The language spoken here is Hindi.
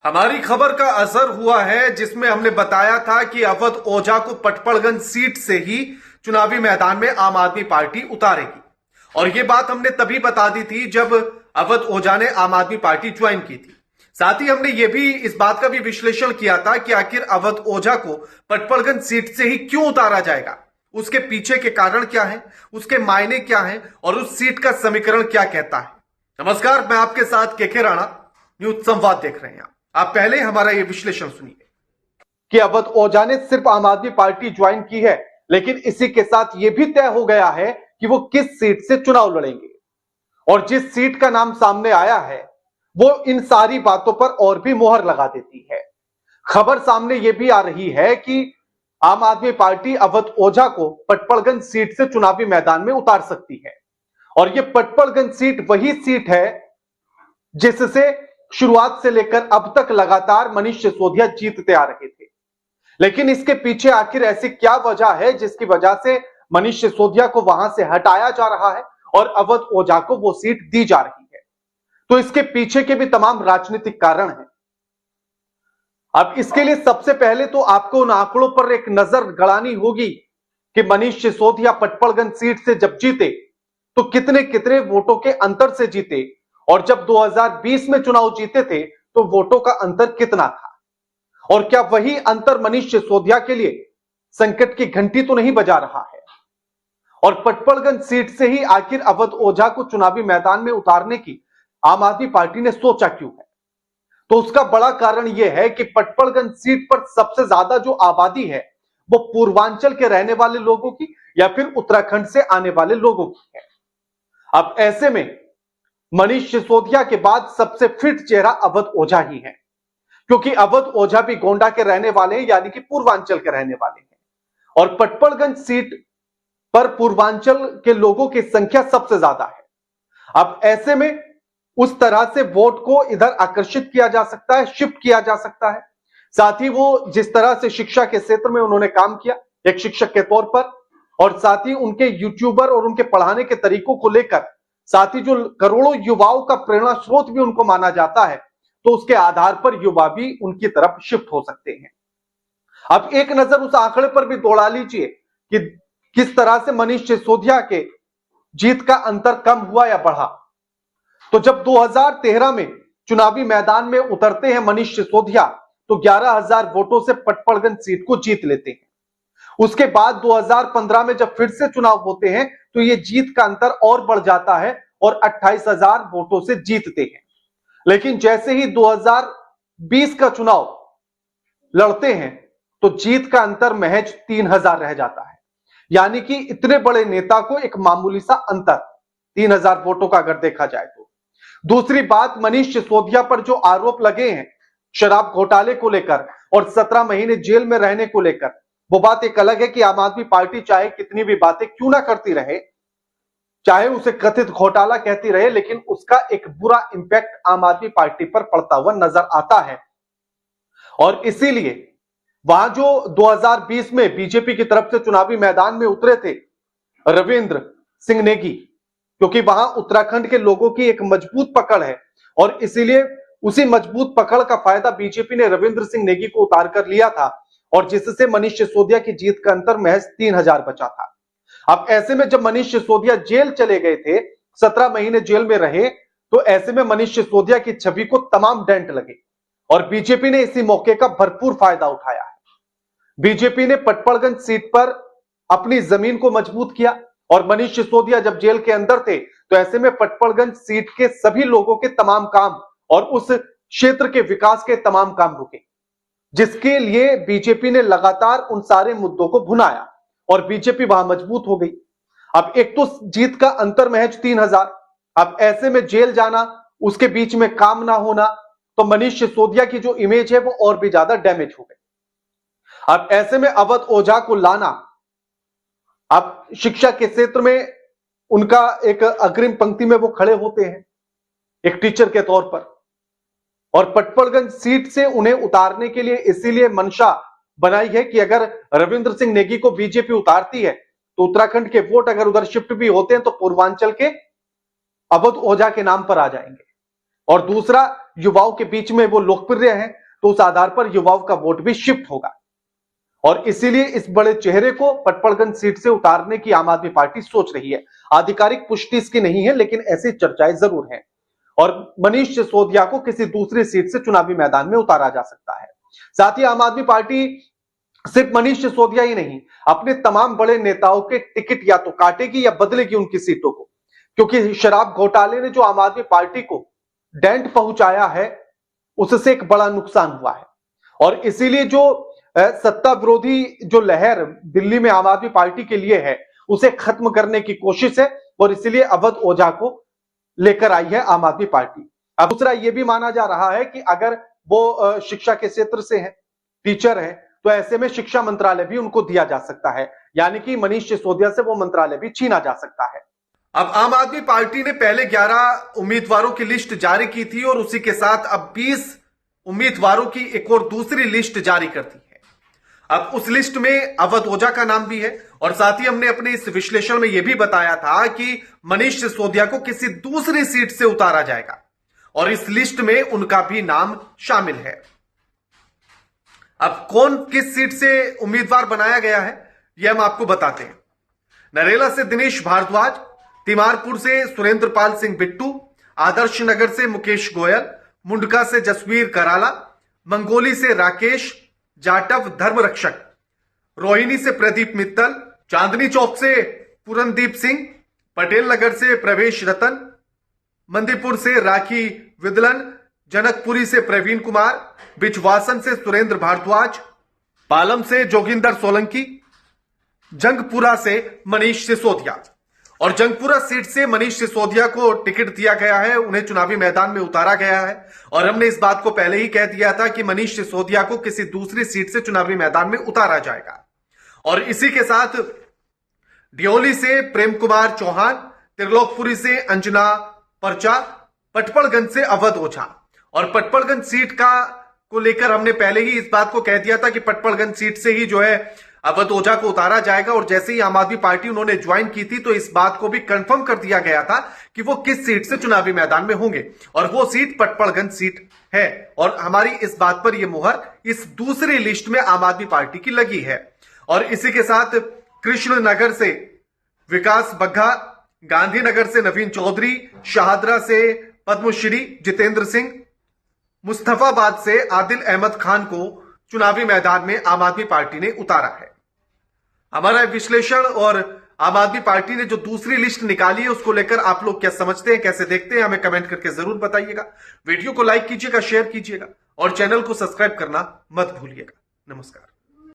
हमारी खबर का असर हुआ है, जिसमें हमने बताया था कि अवध ओझा को पटपड़गंज सीट से ही चुनावी मैदान में आम आदमी पार्टी उतारेगी। और यह बात हमने तभी बता दी थी जब अवध ओझा ने आम आदमी पार्टी ज्वाइन की थी। साथ ही हमने ये भी इस बात का भी विश्लेषण किया था कि आखिर अवध ओझा को पटपड़गंज सीट से ही क्यों उतारा जाएगा, उसके पीछे के कारण क्या है, उसके मायने क्या है और उस सीट का समीकरण क्या कहता है। नमस्कार, मैं आपके साथ केके राणा, न्यूज संवाद देख रहे हैं। आप पहले हमारा यह विश्लेषण सुनिए कि अवध ओझा ने सिर्फ आम आदमी पार्टी ज्वाइन की है, लेकिन इसी के साथ यह भी तय हो गया है कि वो किस सीट से चुनाव लड़ेंगे। और जिस सीट का नाम सामने आया है वो इन सारी बातों पर और भी मोहर लगा देती है। खबर सामने यह भी आ रही है कि आम आदमी पार्टी अवध ओझा को पटपड़गंज सीट से चुनावी मैदान में उतार सकती है। और यह पटपड़गंज सीट वही सीट है जिससे शुरुआत से लेकर अब तक लगातार मनीष सिसोदिया जीतते आ रहे थे। लेकिन इसके पीछे आखिर ऐसी क्या वजह है जिसकी वजह से मनीष सिसोदिया को वहां से हटाया जा रहा है और अवध ओझा को वो सीट दी जा रही है। तो इसके पीछे के भी तमाम राजनीतिक कारण हैं। अब इसके लिए सबसे पहले तो आपको उन आंकड़ों पर एक नजर गड़ानी होगी कि मनीष सिसोदिया पटपड़गंज सीट से जब जीते तो कितने कितने वोटों के अंतर से जीते, और जब 2020 में चुनाव जीते थे तो वोटों का अंतर कितना था, और क्या वही अंतर मनीष सिसोदिया के लिए संकट की घंटी तो नहीं बजा रहा है। और पटपड़गंज सीट से ही आखिर अवध ओझा को चुनावी मैदान में उतारने की आम आदमी पार्टी ने सोचा क्यों है। तो उसका बड़ा कारण यह है कि पटपड़गंज सीट पर सबसे ज्यादा जो आबादी है वो पूर्वांचल के रहने वाले लोगों की या फिर उत्तराखंड से आने वाले लोगों की है। अब ऐसे में मनीष सिसोदिया के बाद सबसे फिट चेहरा अवध ओझा ही है, क्योंकि अवध ओझा भी गोंडा के रहने वाले हैं, यानी कि पूर्वांचल के रहने वाले हैं। और पटपड़गंज सीट पर पूर्वांचल के लोगों की संख्या सबसे ज्यादा है। अब ऐसे में उस तरह से वोट को इधर आकर्षित किया जा सकता है, शिफ्ट किया जा सकता है। साथ ही वो जिस तरह से शिक्षा के क्षेत्र में उन्होंने काम किया एक शिक्षक के तौर पर, और साथ ही उनके यूट्यूबर और उनके पढ़ाने के तरीकों को लेकर, साथ ही जो करोड़ों युवाओं का प्रेरणा स्रोत भी उनको माना जाता है, तो उसके आधार पर युवा भी उनकी तरफ शिफ्ट हो सकते हैं। अब एक नजर उस आंकड़े पर भी दौड़ा लीजिए कि किस तरह से मनीष सिसोदिया के जीत का अंतर कम हुआ या बढ़ा। तो जब 2013 में चुनावी मैदान में उतरते हैं मनीष सिसोदिया तो 11,000 वोटों से पटपड़गंज सीट को जीत लेते हैं। उसके बाद 2015 में जब फिर से चुनाव होते हैं तो यह जीत का अंतर और बढ़ जाता है और 28,000 वोटों से जीतते हैं। लेकिन जैसे ही 2020 का चुनाव लड़ते हैं तो जीत का अंतर महज 3,000 रह जाता है। यानी कि इतने बड़े नेता को एक मामूली सा अंतर 3,000 वोटों का अगर देखा जाए तो। दूसरी बात, मनीष सिसोदिया पर जो आरोप लगे हैं शराब घोटाले को लेकर और 17 महीने जेल में रहने को लेकर, वो बात एक अलग है कि आम आदमी पार्टी चाहे कितनी भी बातें क्यों ना करती रहे, चाहे उसे कथित घोटाला कहती रहे, लेकिन उसका एक बुरा इंपैक्ट आम आदमी पार्टी पर पड़ता हुआ नजर आता है। और इसीलिए वहां जो 2020 में बीजेपी की तरफ से चुनावी मैदान में उतरे थे रविंद्र सिंह नेगी, क्योंकि वहां उत्तराखंड के लोगों की एक मजबूत पकड़ है और इसीलिए उसी मजबूत पकड़ का फायदा बीजेपी ने रविंद्र सिंह नेगी को उतार कर लिया था, और जिससे मनीष सिसोदिया की जीत का अंतर महज 3,000 बचा था। अब ऐसे में जब मनीष सिसोदिया जेल चले गए थे, 17 महीने जेल में रहे, तो ऐसे में मनीष सिसोदिया की छवि को तमाम डेंट लगे और बीजेपी ने इसी मौके का भरपूर फायदा उठाया है। बीजेपी ने पटपड़गंज सीट पर अपनी जमीन को मजबूत किया और मनीष सिसोदिया जब जेल के अंदर थे तो ऐसे में पटपड़गंज सीट के सभी लोगों के तमाम काम और उस क्षेत्र के विकास के तमाम काम रुके, जिसके लिए बीजेपी ने लगातार उन सारे मुद्दों को भुनाया और बीजेपी वहां मजबूत हो गई। अब एक तो जीत का अंतर महज 3,000, अब ऐसे में जेल जाना, उसके बीच में काम ना होना, तो मनीष सिसोदिया की जो इमेज है वो और भी ज्यादा डैमेज हो गई। अब ऐसे में अवध ओझा को लाना, अब शिक्षा के क्षेत्र में उनका एक अग्रिम पंक्ति में वो खड़े होते हैं एक टीचर के तौर पर, और पटपड़गंज सीट से उन्हें उतारने के लिए इसीलिए मंशा बनाई है कि अगर रविंद्र सिंह नेगी को बीजेपी उतारती है तो उत्तराखंड के वोट अगर उधर शिफ्ट भी होते हैं तो पूर्वांचल के अवध ओझा के नाम पर आ जाएंगे। और दूसरा, युवाओं के बीच में वो लोकप्रिय हैं, तो उस आधार पर युवाओं का वोट भी शिफ्ट होगा। और इसीलिए इस बड़े चेहरे को पटपड़गंज सीट से उतारने की आम आदमी पार्टी सोच रही है। आधिकारिक पुष्टि इसकी नहीं है, लेकिन ऐसी चर्चाएं जरूर हैं। और मनीष सिसोदिया को किसी दूसरी सीट से चुनावी मैदान में उतारा जा सकता है। साथ ही आम आदमी पार्टी सिर्फ मनीष सिसोदिया ही नहीं, अपने तमाम बड़े नेताओं के टिकट या तो काटेगी या बदलेगी उनकी सीटों को, क्योंकि शराब घोटाले ने जो आम आदमी पार्टी को डेंट पहुंचाया है, उससे एक बड़ा नुकसान हुआ है। और इसीलिए जो सत्ता विरोधी जो लहर दिल्ली में आम आदमी पार्टी के लिए है, उसे खत्म करने की कोशिश है। और इसीलिए अवध ओझा को लेकर आई है आम आदमी पार्टी। अब दूसरा यह भी माना जा रहा है कि अगर वो शिक्षा के क्षेत्र से है, टीचर है, तो ऐसे में शिक्षा मंत्रालय भी उनको दिया जा सकता है, यानी कि मनीष सिसोदिया से वो मंत्रालय भी छीना जा सकता है। अब आम आदमी पार्टी ने पहले 11 उम्मीदवारों की लिस्ट जारी की थी और उसी के साथ अब 20 उम्मीदवारों की एक और दूसरी लिस्ट जारी कर दी है। अब उस लिस्ट में अवध ओझा का नाम भी है और साथ ही हमने अपने इस विश्लेषण में यह भी बताया था कि मनीष सिसोदिया को किसी दूसरी सीट से उतारा जाएगा और इस लिस्ट में उनका भी नाम शामिल है। अब कौन किस सीट से उम्मीदवार बनाया गया है, यह हम आपको बताते हैं। नरेला से दिनेश भारद्वाज, तिमारपुर से सुरेंद्र पाल सिंह बिट्टू, आदर्श नगर से मुकेश गोयल, मुंडका से जसवीर कराला, मंगोली से राकेश जाटव धर्म रक्षक, रोहिणी से प्रदीप मित्तल, चांदनी चौक से पूरनदीप सिंह, पटेल नगर से प्रवेश रतन, मंदीपुर से राखी विदलन, जनकपुरी से प्रवीण कुमार, बिचवासन से सुरेंद्र भारद्वाज, पालम से जोगिंदर सोलंकी, जंगपुरा से मनीष सिसोदिया। और जंगपुरा सीट से मनीष सिसोदिया को टिकट दिया गया है, उन्हें चुनावी मैदान में उतारा गया है। और हमने इस बात को पहले ही कह दिया था कि मनीष सिसोदिया को किसी दूसरी सीट से चुनावी मैदान में उतारा जाएगा। और इसी के साथ डियोली से प्रेम कुमार चौहान, त्रिलोकपुरी से अंजना परचा, पटपड़गंज से अवध ओझा। और पटपड़गंज सीट को लेकर हमने पहले ही इस बात को कह दिया था कि पटपड़गंज सीट से ही जो है अवध ओझा को उतारा जाएगा। और जैसे ही आम आदमी पार्टी उन्होंने ज्वाइन की थी, तो इस बात को भी कंफर्म कर दिया गया था कि वो किस सीट से चुनावी मैदान में होंगे, और वो सीट पटपड़गंज सीट है। और हमारी इस बात पर यह मुहर इस दूसरी लिस्ट में आम आदमी पार्टी की लगी है। और इसी के साथ कृष्णनगर से विकास बग्घा, गांधीनगर से नवीन चौधरी, शाहदरा से पद्मश्री जितेंद्र सिंह, मुस्तफाबाद से आदिल अहमद खान को चुनावी मैदान में आम आदमी पार्टी ने उतारा है। हमारा विश्लेषण और आम आदमी पार्टी ने जो दूसरी लिस्ट निकाली है, उसको लेकर आप लोग क्या समझते हैं, कैसे देखते हैं, हमें कमेंट करके जरूर बताइएगा। वीडियो को लाइक कीजिएगा, शेयर कीजिएगा और चैनल को सब्सक्राइब करना मत भूलिएगा। नमस्कार।